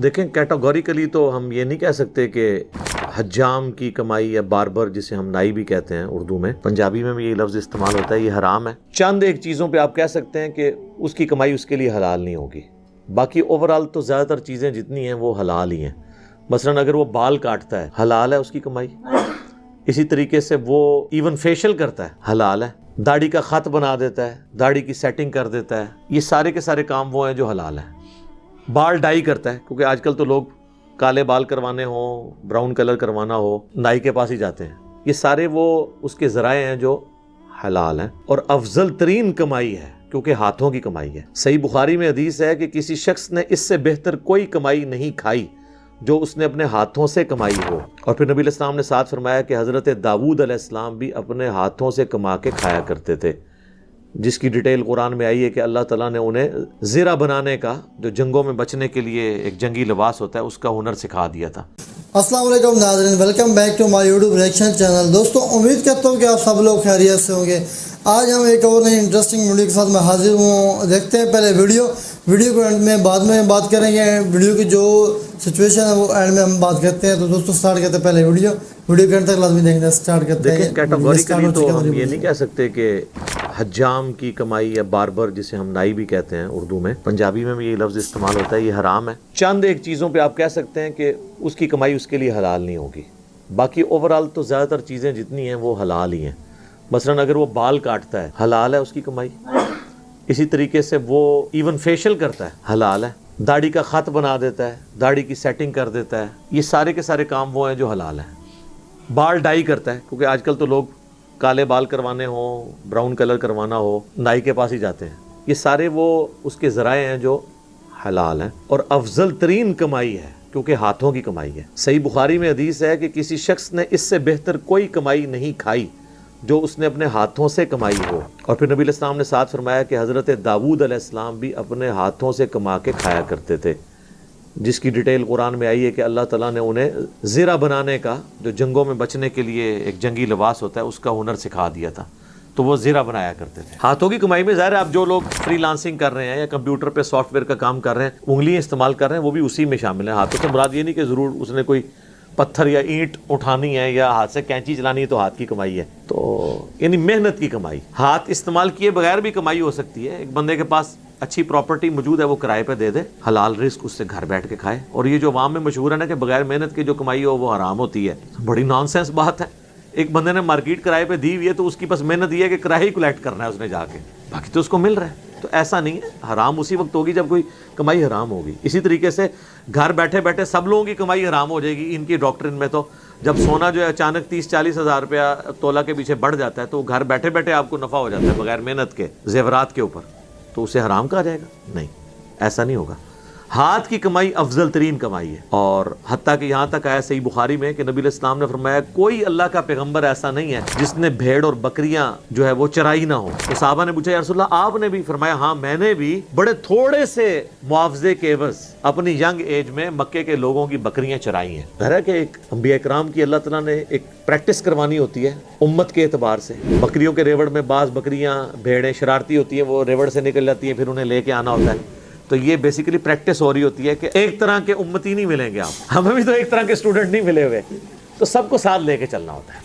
دیکھیں کیٹاگوریکلی تو ہم یہ نہیں کہہ سکتے کہ حجام کی کمائی یا باربر جسے ہم نائی بھی کہتے ہیں اردو میں، پنجابی میں بھی یہ لفظ استعمال ہوتا ہے، یہ حرام ہے۔ چند ایک چیزوں پہ آپ کہہ سکتے ہیں کہ اس کی کمائی اس کے لیے حلال نہیں ہوگی، باقی اوورال تو زیادہ تر چیزیں جتنی ہیں وہ حلال ہی ہیں۔ مثلاً اگر وہ بال کاٹتا ہے حلال ہے اس کی کمائی، اسی طریقے سے وہ ایون فیشل کرتا ہے حلال ہے، داڑھی کا خط بنا دیتا ہے، داڑھی کی سیٹنگ کر دیتا ہے، یہ سارے کے سارے کام وہ ہیں جو حلال ہیں۔ بال ڈائی کرتا ہے، کیونکہ آج کل تو لوگ کالے بال کروانے ہوں، براؤن کلر کروانا ہو، نائی کے پاس ہی جاتے ہیں، یہ سارے وہ اس کے ذرائع ہیں جو حلال ہیں، اور افضل ترین کمائی ہے کیونکہ ہاتھوں کی کمائی ہے۔ صحیح بخاری میں حدیث ہے کہ کسی شخص نے اس سے بہتر کوئی کمائی نہیں کھائی جو اس نے اپنے ہاتھوں سے کمائی ہو، اور پھر نبی علیہ السلام نے ساتھ فرمایا کہ حضرت داؤد علیہ السلام بھی اپنے ہاتھوں سے کما کے کھایا کرتے تھے، جس کی ڈیٹیل قرآن میں آئی ہے کہ اللہ تعالیٰ نے انہیں زیرہ بنانے کا، جو جنگوں میں بچنے کے لیے ایک جنگی لباس ہوتا ہے، اس کا ہنر سکھا دیا تھا۔ السلام علیکم ناظرین، welcome back to my YouTube reaction channel. دوستوں امید کرتا ہوں کہ آپ سب لوگ خیریت سے ہوں گے۔ آج ہم ایک اور نئی انٹرسٹنگ ویڈیو کے ساتھ میں حاضر ہوں۔ دیکھتے ہیں پہلے ویڈیو کو اینڈ میں بعد میں بات کریں گے، ویڈیو کی جو سچویشن ہے وہ اینڈ میں ہم بات کرتے ہیں۔ تو دوستوں سٹارٹ کرتے ہیں پہلے ویڈیو کے اینڈ تک لازمی دیکھنا سٹارٹ کرتے ہیں۔ دیکھیں کیٹاگوریکلی تو ہم یہ نہیں کہہ سکتے کہ حجام کی کمائی یا باربر جسے ہم نائی بھی کہتے ہیں اردو میں، پنجابی میں بھی یہ لفظ استعمال ہوتا ہے، یہ حرام ہے۔ چند ایک چیزوں پہ آپ کہہ سکتے ہیں کہ اس کی کمائی اس کے لیے حلال نہیں ہوگی، باقی اوورال تو زیادہ تر چیزیں جتنی ہیں وہ حلال ہی ہیں۔ مثلاً اگر وہ بال کاٹتا ہے حلال ہے اس کی کمائی، اسی طریقے سے وہ ایون فیشل کرتا ہے حلال ہے، داڑھی کا خط بنا دیتا ہے، داڑھی کی سیٹنگ کر دیتا ہے، یہ سارے کے سارے کام وہ ہیں جو حلال ہیں۔ بال ڈائی کرتا ہے، کیونکہ آج کل تو لوگ کالے بال کروانے ہوں، براؤن کلر کروانا ہو، نائی کے پاس ہی جاتے ہیں، یہ سارے وہ اس کے ذرائع ہیں جو حلال ہیں، اور افضل ترین کمائی ہے کیونکہ ہاتھوں کی کمائی ہے۔ صحیح بخاری میں حدیث ہے کہ کسی شخص نے اس سے بہتر کوئی کمائی نہیں کھائی جو اس نے اپنے ہاتھوں سے کمائی ہو، اور پھر نبی علیہ السلام نے ساتھ فرمایا کہ حضرت داؤد علیہ السلام بھی اپنے ہاتھوں سے کما کے کھایا کرتے تھے، جس کی ڈیٹیل قرآن میں آئی ہے کہ اللہ تعالیٰ نے انہیں زیرہ بنانے کا، جو جنگوں میں بچنے کے لیے ایک جنگی لباس ہوتا ہے، اس کا ہنر سکھا دیا تھا، تو وہ زیرہ بنایا کرتے تھے۔ ہاتھوں کی کمائی میں ظاہر ہے آپ جو لوگ فری لانسنگ کر رہے ہیں یا کمپیوٹر پہ سافٹ ویئر کا کام کر رہے ہیں، انگلیاں استعمال کر رہے ہیں، وہ بھی اسی میں شامل ہیں۔ ہاتھوں سے مراد یہ نہیں کہ ضرور اس نے کوئی پتھر یا اینٹ اٹھانی ہے یا ہاتھ سے کینچی چلانی ہے تو ہاتھ کی کمائی ہے، تو یعنی محنت کی کمائی۔ ہاتھ استعمال کیے بغیر بھی کمائی ہو سکتی ہے۔ ایک بندے کے پاس اچھی پراپرٹی موجود ہے، وہ کرائے پہ دے دے، حلال رزق اس سے گھر بیٹھ کے کھائے۔ اور یہ جو عوام میں مشہور ہے نا کہ بغیر محنت کی جو کمائی ہو وہ حرام ہوتی ہے، بڑی نان سینس بات ہے۔ ایک بندے نے مارکیٹ کرائے پہ دی ہوئی ہے تو اس کی بس محنت یہ ہے کہ کرایہ ہی کلیکٹ کرنا ہے اس نے جا کے، باقی تو اس کو مل رہا ہے۔ تو ایسا نہیں ہے، حرام اسی وقت ہوگی جب کوئی کمائی حرام ہوگی۔ اسی طریقے سے گھر بیٹھے بیٹھے سب لوگوں کی کمائی حرام ہو جائے گی۔ ان کی ڈاکٹرن میں تو جب سونا جو ہے اچانک 30-40 ہزار روپیہ تولہ کے پیچھے بڑھ جاتا ہے تو گھر بیٹھے بیٹھے آپ کو نفع ہو جاتا ہے بغیر محنت کے زیورات کے اوپر، تو اسے حرام کہا جائے گا؟ نہیں، ایسا نہیں ہوگا۔ ہاتھ کی کمائی افضل ترین کمائی ہے، اور حتیٰ کہ یہاں تک آیا صحیح بخاری میں کہ نبی علیہ السلام نے فرمایا کوئی اللہ کا پیغمبر ایسا نہیں ہے جس نے بھیڑ اور بکریاں جو ہے وہ چرائی نہ ہو۔ تو صحابہ نے پوچھا یا رسول اللہ آپ نے بھی؟ فرمایا ہاں میں نے بھی بڑے تھوڑے سے معاوضے کے عوض اپنی ینگ ایج میں مکے کے لوگوں کی بکریاں چرائی ہیں۔ ظاہر ہے کہ ایک انبیاء کرام کی اللہ تعالیٰ نے ایک پریکٹس کروانی ہوتی ہے امت کے اعتبار سے۔ بکریوں کے ریوڑ میں بعض بکریاں بھیڑیں شرارتی ہوتی ہیں، وہ ریوڑ سے نکل جاتی ہیں، پھر انہیں لے کے آنا ہوتا ہے۔ تو یہ بیسیکلی پریکٹس ہو رہی ہوتی ہے کہ ایک طرح کے امتی نہیں ملیں گے آپ، ہمیں بھی تو ایک طرح کے اسٹوڈنٹ نہیں ملے ہوئے، تو سب کو ساتھ لے کے چلنا ہوتا ہے۔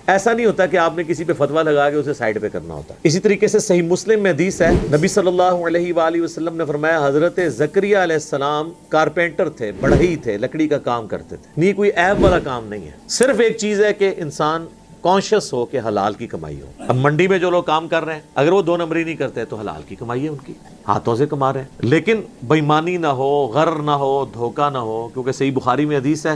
ایسا نہیں ہوتا کہ آپ نے کسی پہ فتویٰ لگا کے اسے سائڈ پہ کرنا ہوتا ہے۔ اسی طریقے سے صحیح مسلم میں حدیث ہے، نبی صلی اللہ علیہ وآلہ وسلم نے فرمایا حضرت زکریا علیہ السلام کارپینٹر تھے، بڑھئی تھے، لکڑی کا کام کرتے تھے۔ نہیں کوئی عیب والا کام نہیں ہے، صرف ایک چیز ہے کہ انسان کانشیس ہو کہ حلال کی کمائی ہو۔ اب منڈی میں جو لوگ کام کر رہے ہیں اگر وہ 2 نمبری نہیں کرتے تو حلال کی کمائی ہے، ان کی ہاتھوں سے کما رہے ہیں، لیکن بےایمانی نہ ہو، غرر نہ ہو، دھوکہ نہ ہو، کیونکہ صحیح بخاری میں حدیث ہے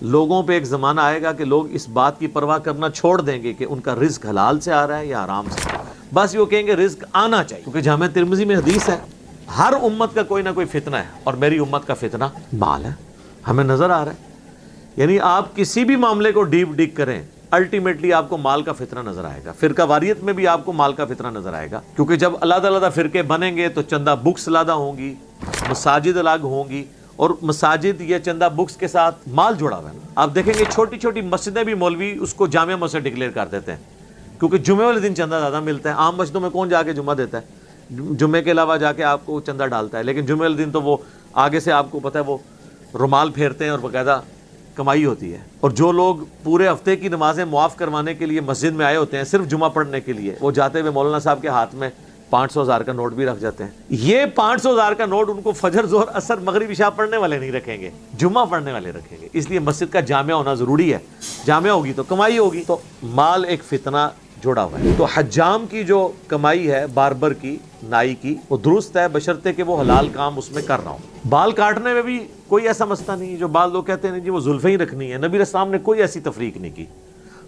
لوگوں پہ ایک زمانہ آئے گا کہ لوگ اس بات کی پرواہ کرنا چھوڑ دیں گے کہ ان کا رزق حلال سے آ رہا ہے یا حرام سے، بس یہ کہیں گے رزق آنا چاہیے، کیونکہ جامع ترمذی میں حدیث ہے ہر امت کا کوئی نہ کوئی فتنہ ہے، اور میری امت کا فتنہ مال ہے۔ ہمیں نظر آ رہا ہے، یعنی آپ کسی بھی معاملے کو ڈیپ ڈگ کریں الٹیمیٹلی آپ کو مال کا فتنہ نظر آئے گا۔ فرقہ واریت میں بھی آپ کو مال کا فتنہ نظر آئے گا، کیونکہ جب علیحدہ علیحدہ فرقے بنیں گے تو چندہ بکس علیحدہ ہوں گی، مساجد الگ ہوں گی، اور مساجد یا چندہ بکس کے ساتھ مال جڑا ہوا ہے۔ آپ دیکھیں گے چھوٹی چھوٹی مسجدیں بھی مولوی اس کو جامع مسجد ڈکلیئر کر دیتے ہیں، کیونکہ جمعے والے دن چندہ زیادہ ملتا ہے۔ عام مسجدوں میں کون جا کے جمعہ دیتا ہے؟ جمعے کے علاوہ جا کے آپ کو چندہ ڈالتا ہے، لیکن جمعے والے دن تو وہ آگے سے آپ کو پتہ ہے وہ رومال پھیرتے ہیں اور باقاعدہ کمائی ہوتی ہے. اور جو لوگ پورے ہفتے کی نمازیں معاف کروانے کے لیے مسجد میں آئے ہوتے ہیں صرف جمعہ پڑھنے کے لیے، وہ جاتے ہوئے مولانا صاحب کے ہاتھ میں 500,000 کا نوٹ بھی رکھ جاتے ہیں. یہ 500,000 کا نوٹ ان کو فجر ظہر عصر مغرب عشاء پڑھنے والے نہیں رکھیں گے، جمعہ پڑھنے والے رکھیں گے. اس لیے مسجد کا جامع ہونا ضروری ہے. جامع ہوگی تو کمائی ہوگی. تو مال ایک فتنہ جوڑا ہوا ہے. تو حجام کی جو کمائی ہے، باربر کی، نائی کی، وہ درست ہے بشرطے کہ وہ حلال کام اس میں کر رہا ہوں. بال کاٹنے میں بھی کوئی ایسا مسئلہ نہیں ہے. جو بعض لوگ کہتے ہیں جی وہ زلفیں ہی رکھنی ہے، نبی علیہ السلام نے کوئی ایسی تفریق نہیں کی.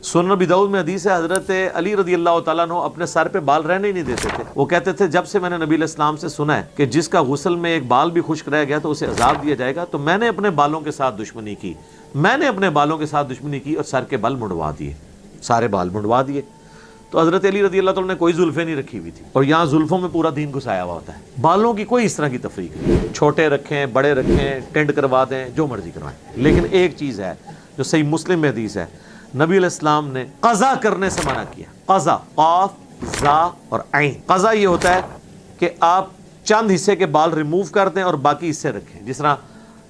سنن ابی داؤد میں حدیث ہے، حضرت علی رضی اللہ تعالیٰ عنہ اپنے سر پہ بال رہنے ہی نہیں دیتے تھے. وہ کہتے تھے جب سے میں نے نبی علیہ السلام سے سنا ہے کہ جس کا غسل میں ایک بال بھی خشک رہ گیا تو اسے عذاب دیا جائے گا، تو میں نے اپنے بالوں کے ساتھ دشمنی کی. میں نے اپنے بالوں کے ساتھ دشمنی کی اور سر کے بال منڈوا دیے، سارے بال منڈوا دیے. تو حضرت علی رضی اللہ تعالیٰ نے کوئی زلفیں نہیں رکھی ہوئی تھی. اور یہاں زلفوں میں پورا دین گھسایا ہوا ہوتا ہے. بالوں کی کوئی اس طرح کی تفریق نہیں. چھوٹے رکھیں، بڑے رکھیں، ٹینڈ کروا دیں، جو مرضی کروائیں. لیکن ایک چیز ہے جو صحیح مسلم میں حدیث ہے، نبی علیہ السلام نے قضا کرنے سے منع کیا. قضا، قاف، زا اور عین. قضا یہ ہوتا ہے کہ آپ چند حصے کے بال ریموو کر دیں اور باقی حصے رکھیں. جس طرح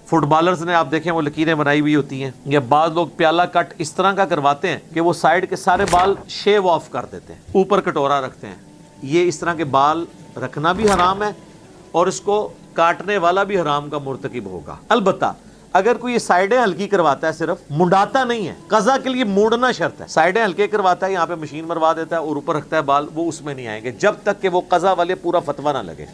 فٹ بالرز نے آپ دیکھیں وہ لکیریں بنائی ہوئی ہوتی ہیں، یا بعض لوگ پیالہ کٹ اس طرح کا کرواتے ہیں کہ وہ سائیڈ کے سارے بال شیو آف کر دیتے ہیں، اوپر کٹورا رکھتے ہیں. یہ اس طرح کے بال رکھنا بھی حرام ہے اور اس کو کاٹنے والا بھی حرام کا مرتکب ہوگا. البتہ اگر کوئی یہ سائیڈیں ہلکی کرواتا ہے، صرف منڈاتا نہیں ہے، قضا کے لیے موڑنا شرط ہے. سائیڈیں ہلکے کرواتا ہے، یہاں پہ مشین مروا دیتا ہے اور اوپر رکھتا ہے بال، وہ اس میں نہیں آئیں گے جب تک کہ وہ قضا والے پورا فتویٰ نہ لگے.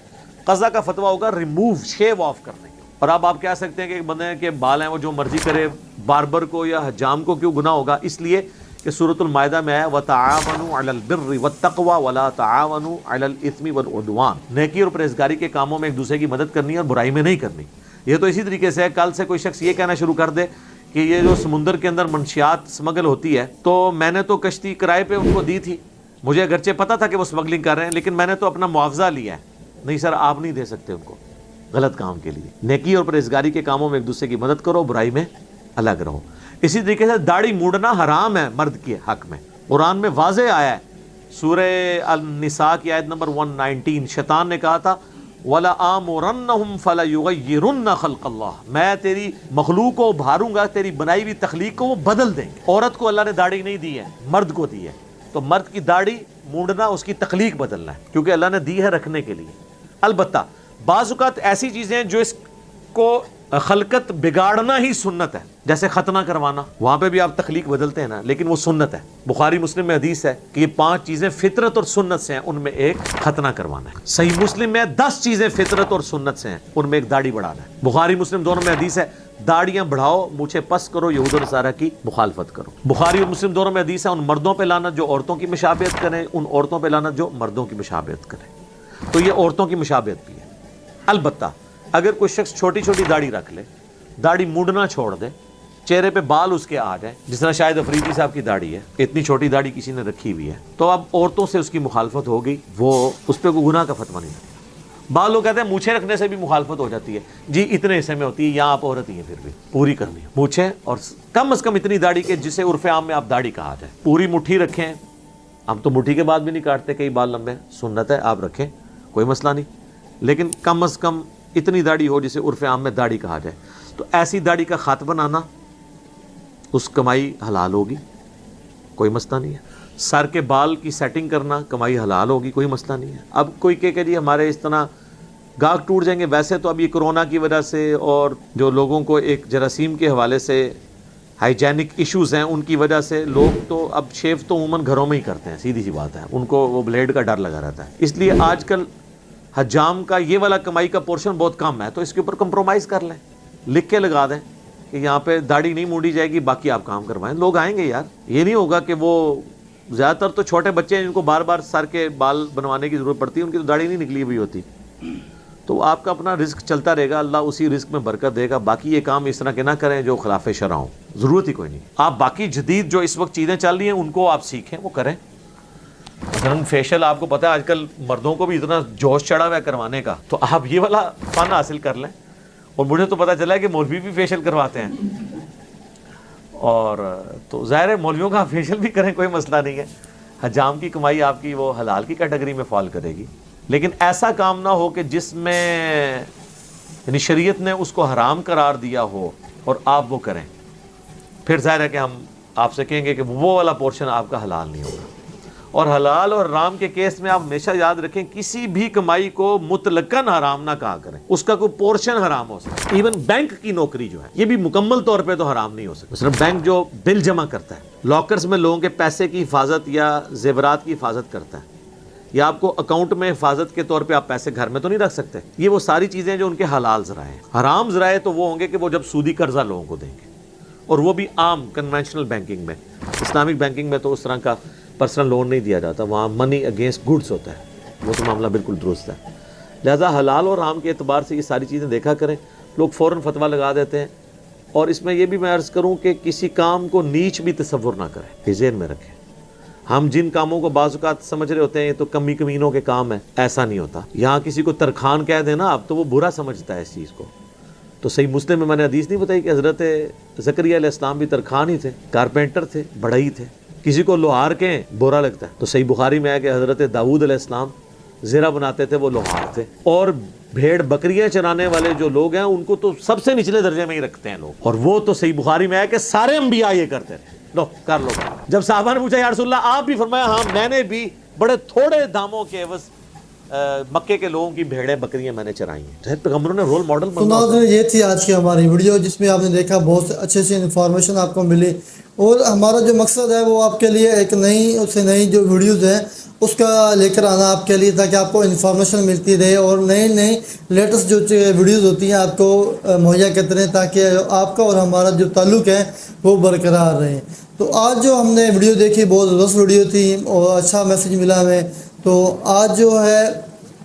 قضا کا فتویٰ ہوگا ریموو، شیو آف کرنے. اور اب آپ کہہ سکتے ہیں کہ ایک بندے کے بال ہیں وہ جو مرضی کرے، باربر کو یا حجام کو کیوں گناہ ہوگا؟ اس لیے کہ سورۃ المائدہ میں ہے وَتَعَاوَنُوا عَلَى الْبِرِّ وَالتَّقْوَى وَلَا تَعَاوَنُوا عَلَى الْإِثْمِ وَالْعُدْوَانِ. نیکی اور پرہیزگاری کے کاموں میں ایک دوسرے کی مدد کرنی ہے اور برائی میں نہیں کرنی. یہ تو اسی طریقے سے ہے، کل سے کوئی شخص یہ کہنا شروع کر دے کہ یہ جو سمندر کے اندر منشیات سمگل ہوتی ہے تو میں نے تو کشتی کرائے پہ ان کو دی تھی، مجھے اگرچہ پتا تھا کہ وہ سمگلنگ کر رہے ہیں لیکن میں نے تو اپنا معاوضہ لیا ہے. نہیں سر، آپ نہیں دے سکتے ان کو غلط کام کے لیے. نیکی اور پرہیزگاری کے کاموں میں ایک دوسرے کی مدد کرو، برائی میں الگ رہو. اسی طریقے سے داڑھی موڑنا حرام ہے مرد کے حق میں. قرآن میں واضح آیا ہے، سورہ النساء کی آیت نمبر 119. شیطان نے کہا تھا وَلَآمُرَنَّهُمْ فَلَيُغَيِّرُنَّ خَلْقَ اللَّهِ، میں تیری مخلوق کو ابھاروں گا، تیری بنائی ہوئی تخلیق کو وہ بدل دیں گے. عورت کو اللہ نے داڑھی نہیں دی ہے، مرد کو دی ہے. تو مرد کی داڑھی موڑنا اس کی تخلیق بدلنا ہے، کیونکہ اللہ نے دی ہے رکھنے کے لیے. البتہ بعض اوقات ایسی چیزیں جو اس کو خلقت بگاڑنا ہی سنت ہے، جیسے ختنہ کروانا، وہاں پہ بھی آپ تخلیق بدلتے ہیں نا، لیکن وہ سنت ہے. بخاری مسلم میں حدیث ہے کہ یہ 5 چیزیں فطرت اور سنت سے ہیں، ان میں ایک ختنہ کروانا ہے. صحیح مسلم میں 10 چیزیں فطرت اور سنت سے ہیں، ان میں ایک داڑھی بڑھانا ہے. بخاری مسلم دونوں میں حدیث ہے داڑیاں بڑھاؤ، مونچھیں پس کرو، یہود و نصارہ کی مخالفت کرو. بخاری اور مسلم دونوں میں حدیث ہے ان مردوں پہ لعنت جو عورتوں کی مشابہت کریں، ان عورتوں پہ لعنت جو مردوں کی مشابہت کریں. تو یہ عورتوں کی مشابہت بھی ہے. البتہ اگر کوئی شخص چھوٹی چھوٹی داڑھی رکھ لے، داڑھی موڑنا چھوڑ دے، چہرے پہ بال اس کے آ جائیں، جس طرح شاہد افریدی صاحب کی داڑھی ہے، اتنی چھوٹی داڑھی کسی نے رکھی ہوئی ہے، تو اب عورتوں سے اس کی مخالفت ہو گئی، وہ اس پہ کوئی گناہ کا فتویٰ نہیں ہے. بعض لوگ کہتے ہیں مونچھیں رکھنے سے بھی مخالفت ہو جاتی ہے. جی اتنے حصے میں ہوتی ہے، یہاں آپ عورت ہی ہیں پھر بھی پوری کرنی ہے مونچھیں، اور کم از کم اتنی داڑھی کہ جسے عرف عام میں آپ داڑھی کہا جائے. پوری مٹھی رکھیں، ہم تو مٹھی کے بعد بھی نہیں کاٹتے، کئی بال لمبے، سنت ہے آپ رکھیں، کوئی مسئلہ نہیں، لیکن کم از کم اتنی داڑھی ہو جسے عرف عام میں داڑھی کہا جائے. تو ایسی داڑھی کا خط بنانا، اس کمائی حلال ہوگی، کوئی مسئلہ نہیں ہے. سر کے بال کی سیٹنگ کرنا، کمائی حلال ہوگی، کوئی مسئلہ نہیں ہے. اب کوئی کہ جی ہمارے اس طرح گاہک ٹوٹ جائیں گے. ویسے تو اب یہ کرونا کی وجہ سے اور جو لوگوں کو ایک جراثیم کے حوالے سے ہائیجینک ایشوز ہیں، ان کی وجہ سے لوگ تو اب شیو تو عموماً گھروں میں ہی کرتے ہیں، سیدھی سی بات ہے، ان کو وہ بلیڈ کا ڈر لگا رہتا ہے. اس لیے آج کل حجام کا یہ والا کمائی کا پورشن بہت کم ہے، تو اس کے اوپر کمپرومائز کر لیں، لکھ کے لگا دیں کہ یہاں پہ داڑھی نہیں مونڈی جائے گی، باقی آپ کام کروائیں. لوگ آئیں گے یار. یہ نہیں ہوگا کہ وہ زیادہ تر تو چھوٹے بچے ہیں جن کو بار بار سر کے بال بنوانے کی ضرورت پڑتی ہے، ان کی تو داڑھی نہیں نکلی ہوئی ہوتی. تو آپ کا اپنا رزق چلتا رہے گا، اللہ اسی رزق میں برکت دے گا. باقی یہ کام اس طرح کے نہ کریں جو خلاف شرع ہوں، ضرورت ہی کوئی نہیں. آپ باقی جدید جو اس وقت چیزیں چل رہی ہیں ان کو آپ سیکھیں، وہ کریں. مثلاً فیشل آپ کو پتہ ہے آج کل مردوں کو بھی اتنا جوش چڑھا ہوا ہے کروانے کا، تو آپ یہ والا فن حاصل کر لیں. اور مجھے تو پتہ چلا ہے کہ مولوی بھی فیشل کرواتے ہیں، اور تو ظاہر ہے مولویوں کا فیشل بھی کریں، کوئی مسئلہ نہیں ہے. حجام کی کمائی آپ کی وہ حلال کی کیٹیگری میں فال کرے گی، لیکن ایسا کام نہ ہو کہ جس میں یعنی شریعت نے اس کو حرام قرار دیا ہو اور آپ وہ کریں، پھر ظاہر ہے کہ ہم آپ سے کہیں گے کہ وہ والا پورشن آپ کا حلال نہیں ہوگا۔ اور حلال اور حرام کے کیس میں آپ ہمیشہ یاد رکھیں کسی بھی کمائی کو مطلقاً حرام نہ کہا کریں، اس کا کوئی پورشن حرام ہو سکتا ہے۔ ایون بینک کی نوکری جو ہے یہ بھی مکمل طور پہ تو حرام نہیں ہو سکتا۔ مثلا بینک جو بل جمع کرتا ہے، لاکرز میں لوگوں کے پیسے کی حفاظت یا زیورات کی حفاظت کرتا ہے، یا آپ کو اکاؤنٹ میں حفاظت کے طور پہ آپ پیسے گھر میں تو نہیں رکھ سکتے، یہ وہ ساری چیزیں جو ان کے حلال ذرائع ہیں۔ حرام ذرائع تو وہ ہوں گے کہ وہ جب سودی قرضہ لوگوں کو دیں گے، اور وہ بھی عام کنونشنل بینکنگ میں۔ اسلامک بینکنگ میں تو اس طرح کا پرسنل لون نہیں دیا جاتا، وہاں منی اگینسٹ گڈس ہوتا ہے، وہ تو معاملہ بالکل درست ہے۔ لہذا حلال اور حرام کے اعتبار سے یہ ساری چیزیں دیکھا کریں۔ لوگ فوراً فتویٰ لگا دیتے ہیں، اور اس میں یہ بھی میں عرض کروں کہ کسی کام کو نیچ بھی تصور نہ کریں، یہ ذہن میں رکھیں۔ ہم جن کاموں کو بعض اوقات سمجھ رہے ہوتے ہیں یہ تو کمی کمینوں کے کام ہے، ایسا نہیں ہوتا۔ یہاں کسی کو ترخان کہہ دینا اب تو وہ برا سمجھتا ہے اس چیز کو۔ تو صحیح مسلم میں نے حدیث نہیں بتائی کہ حضرت زکریا علیہ السلام بھی ترخان ہی تھے، کارپینٹر تھے، بڑھئی تھے، کسی کو لوہار کہیں برا لگتا ہے۔ تو صحیح بخاری میں ہے کہ حضرت داؤد علیہ السلام زرہ بناتے تھے، وہ لوہار تھے۔ اور بھیڑ بکریاں چرانے والے جو لوگ ہیں ان کو تو سب سے نچلے درجے میں ہی رکھتے ہیں لوگ، اور وہ تو صحیح بخاری میں ہے کہ سارے انبیاء یہ کرتے تھے، لو کر لو۔ جب صحابہ نے پوچھا یا رسول اللہ آپ بھی، فرمایا ہاں میں نے بھی بڑے تھوڑے داموں کے عوض مکے کے لوگوں کی بھیڑیں بکریاں میں نے چرائی ہیں۔ پیغمبروں نے رول ماڈل بننا ہوتا ہے۔ یہ تھی آج کی ہماری ویڈیو، جس میں آپ نے دیکھا بہت اچھے سے انفارمیشن آپ کو ملی، اور ہمارا جو مقصد ہے وہ آپ کے لیے ایک نئی جو ویڈیوز ہیں اس کا لے کر آنا آپ کے لیے، تاکہ آپ کو انفارمیشن ملتی رہے اور نئی لیٹسٹ جو ویڈیوز ہوتی ہیں آپ کو مہیا کرتے رہیں، تاکہ آپ کا اور ہمارا جو تعلق ہے وہ برقرار رہے۔ تو آج جو ہم نے ویڈیو دیکھی بہت زبردست ویڈیو تھی اور اچھا میسیج ملا ہمیں۔ تو آج جو ہے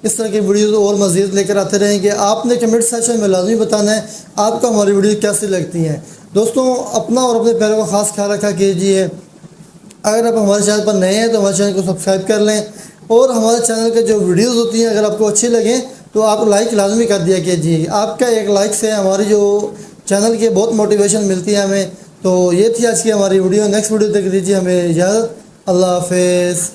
اس طرح کی ویڈیوز اور مزید لے کر آتے رہیں گے۔ آپ نے کمنٹ سیکشن میں لازمی بتانا ہے آپ کو ہماری ویڈیو کیسی لگتی ہیں۔ دوستوں اپنا اور اپنے پیروں کا خاص خیال رکھا کیجیے۔ اگر آپ ہمارے چینل پر نئے ہیں تو ہمارے چینل کو سبسکرائب کر لیں، اور ہمارے چینل کے جو ویڈیوز ہوتی ہیں اگر آپ کو اچھی لگیں تو آپ لائک لازمی کر دیا کیجیے۔ آپ کا ایک لائک سے ہماری جو چینل کی بہت موٹیویشن ملتی ہے ہمیں۔ تو یہ تھی آج کی ہماری ویڈیو۔ نیکسٹ ویڈیو تک دیجیے ہمیں اجازت۔ اللہ حافظ۔